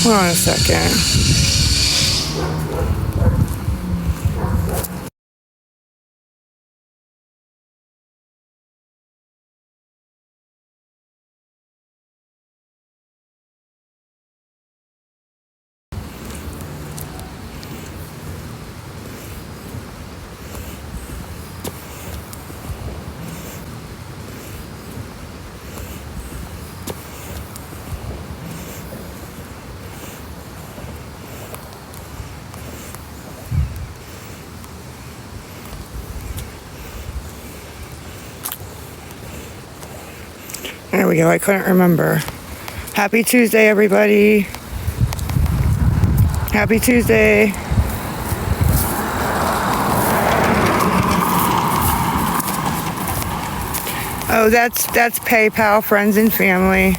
Hold on a second. There we go. I couldn't remember. Happy Tuesday, everybody. Happy Tuesday. Oh, that's PayPal, friends and family.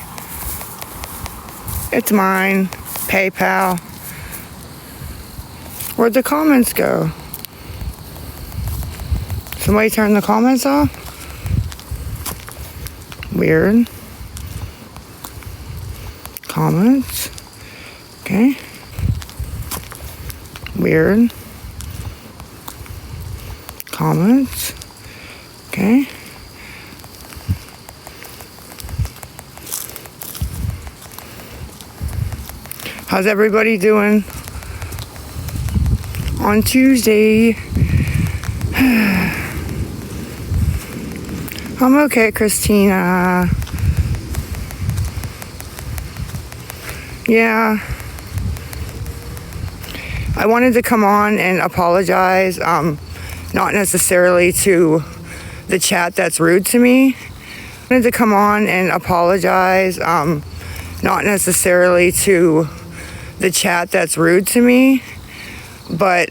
It's mine. PayPal. Where'd the comments go? Somebody turned the comments off? Weird. Comments. Okay. Weird. Comments. Okay. How's everybody doing on Tuesday? I'm okay, Christina. Yeah. I wanted to come on and apologize, not necessarily to the chat that's rude to me. I wanted to come on and apologize, not necessarily to the chat that's rude to me, but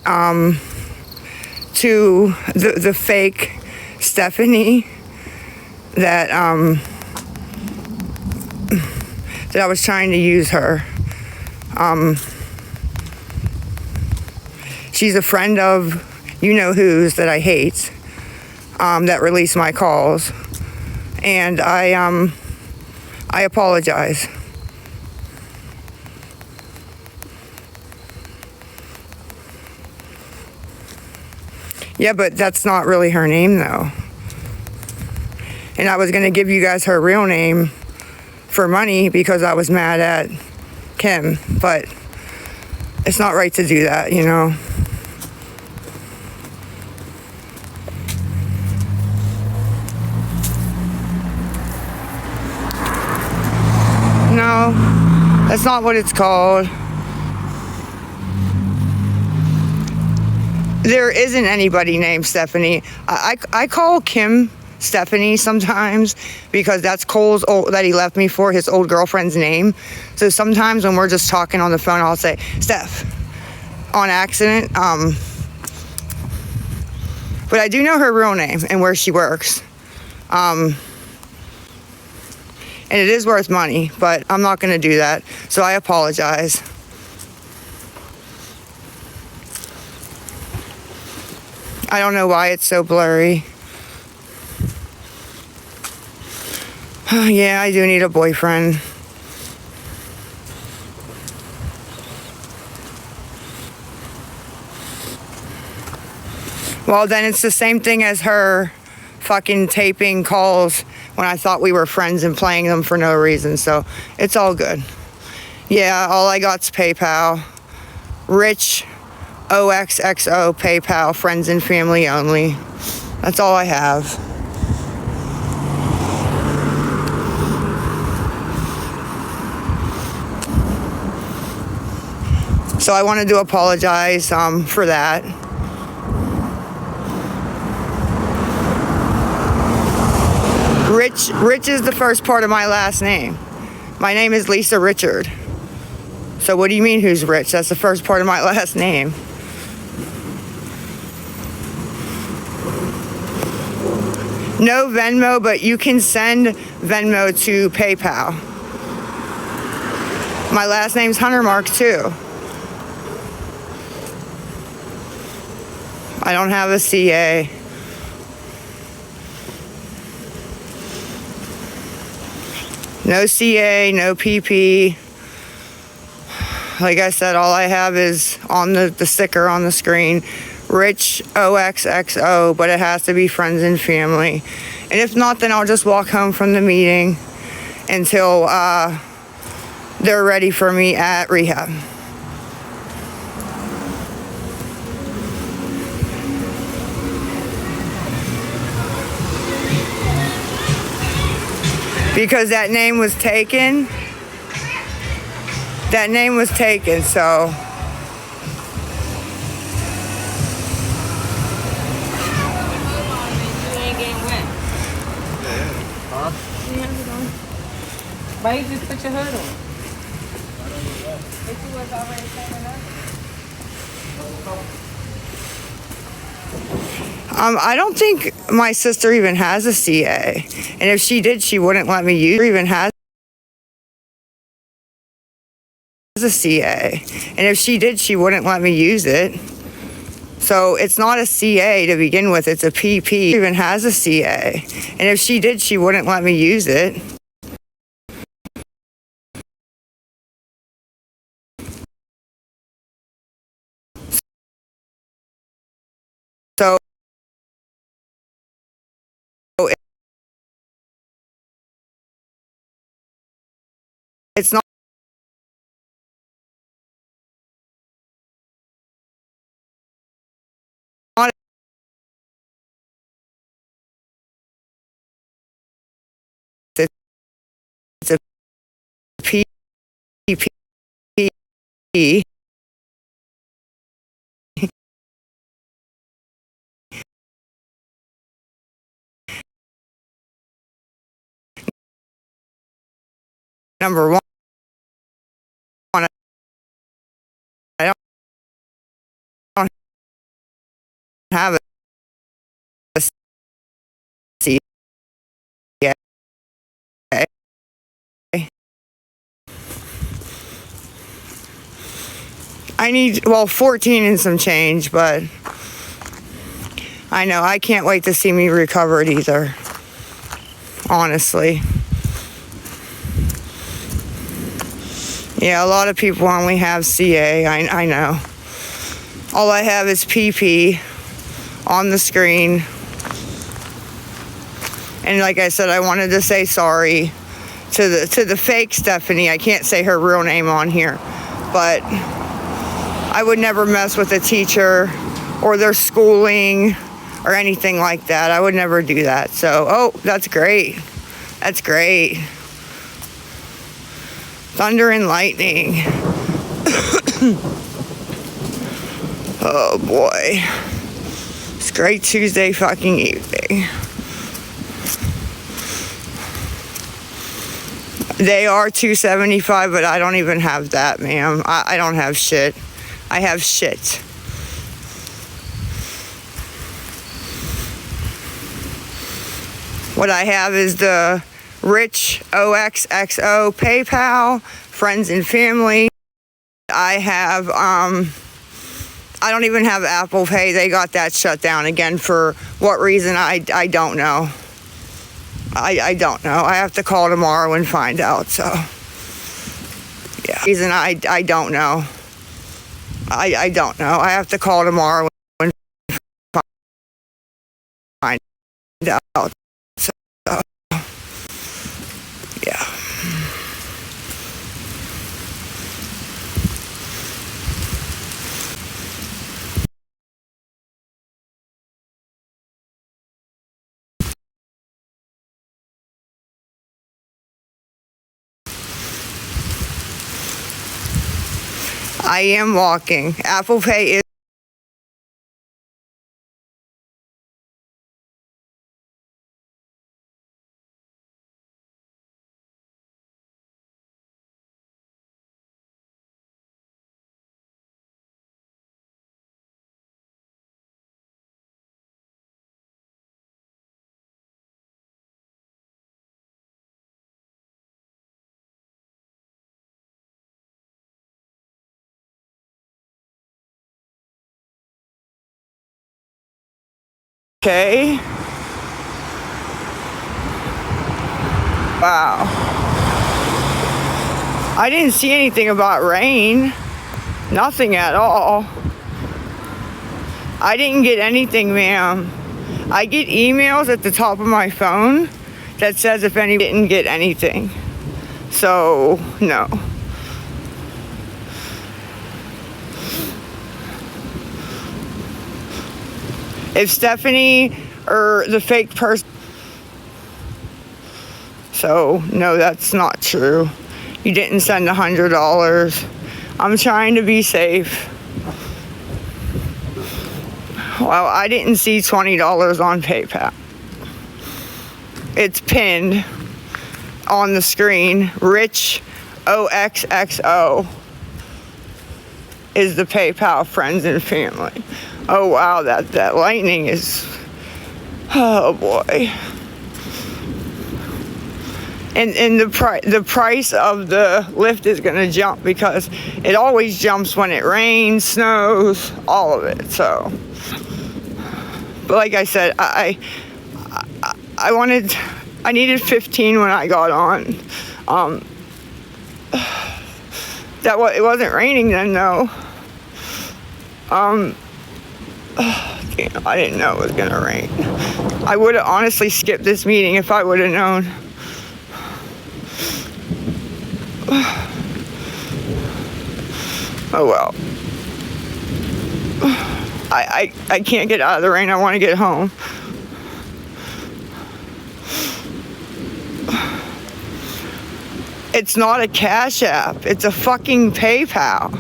to the fake Stephanie that I was trying to use her. She's a friend of you-know-who's that I hate, that release my calls. And I apologize. Yeah, but that's not really her name, though. And I was going to give you guys her real name for money because I was mad at Kim. But it's not right to do that, you know. No, that's not what it's called. There isn't anybody named Stephanie. I call Kim Stephanie sometimes because that's Cole's that he left me for, his old girlfriend's name. So sometimes when we're just talking on the phone, I'll say Steph on accident. But I do know her real name and where she works. And it is worth money, but I'm not going to do that. So I apologize. I don't know why it's so blurry. Yeah, I do need a boyfriend. Well, then it's the same thing as her fucking taping calls when I thought we were friends and playing them for no reason. So it's all good. Yeah, all I got's PayPal. Rich OXXO PayPal, friends and family only. That's all I have. So I wanted to apologize for that. Rich is the first part of my last name. My name is Lisa Richard. So what do you mean who's rich? That's the first part of my last name. No Venmo, but you can send Venmo to PayPal. My last name's Hunter Mark too. I don't have a CA. No CA, no PP. like I said, all I have is on the sticker on the screen, Rich OXXO, but it has to be friends and family. And if not, then I'll just walk home from the meeting until they're ready for me at rehab. Because that name was taken. That name was taken, so. Why you just put your hood on? If you was already standing up? I don't think my sister even has a CA. And if she did, she wouldn't let me use it. Even has a CA. And if she did, she wouldn't let me use it. So it's not a CA to begin with, it's a PP. Even has a CA. And if she did, she wouldn't let me use it. So it's not it's a PP. Number one, I don't have a CA. I need, 14 and some change, but I know I can't wait to see me recovered either. Honestly. Yeah, a lot of people only have CA. I know. All I have is PP on the screen. And like I said, I wanted to say sorry to the fake Stephanie. I can't say her real name on here, but I would never mess with a teacher or their schooling or anything like that. I would never do that. So, oh, that's great. That's great. Thunder and lightning. Oh boy. It's a great Tuesday fucking evening. They are $275, but I don't even have that, ma'am. I don't have shit. I have shit. What I have is the Rich OXXO PayPal, friends and family. I have, I don't even have Apple Pay. They got that shut down again for what reason, I don't know. I don't know. I have to call tomorrow and find out, so. Yeah. Reason I don't know. I don't know. I have to call tomorrow and find out. So, yeah. I am walking. Apple Pay is okay. Wow. I didn't see anything about rain. Nothing at all. I didn't get anything, ma'am. I get emails at the top of my phone that says if any didn't get anything. So, no. If Stephanie or the fake person... So, no, that's not true. You didn't send $100. I'm trying to be safe. Well, I didn't see $20 on PayPal. It's pinned on the screen. Rich OXXO is the PayPal friends and family. Oh wow, that lightning is, oh boy. And the price of the lift is gonna jump because it always jumps when it rains, snows, all of it. So, but like I said, I needed 15 when I got on. It wasn't raining then though. Damn, I didn't know it was gonna rain. I would have honestly skipped this meeting if I would have known. Oh well. I can't get out of the rain. I want to get home. It's not a Cash App. It's a fucking PayPal.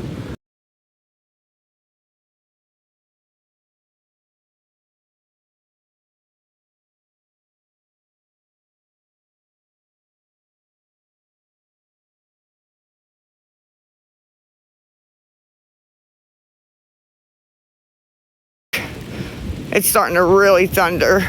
It's starting to really thunder.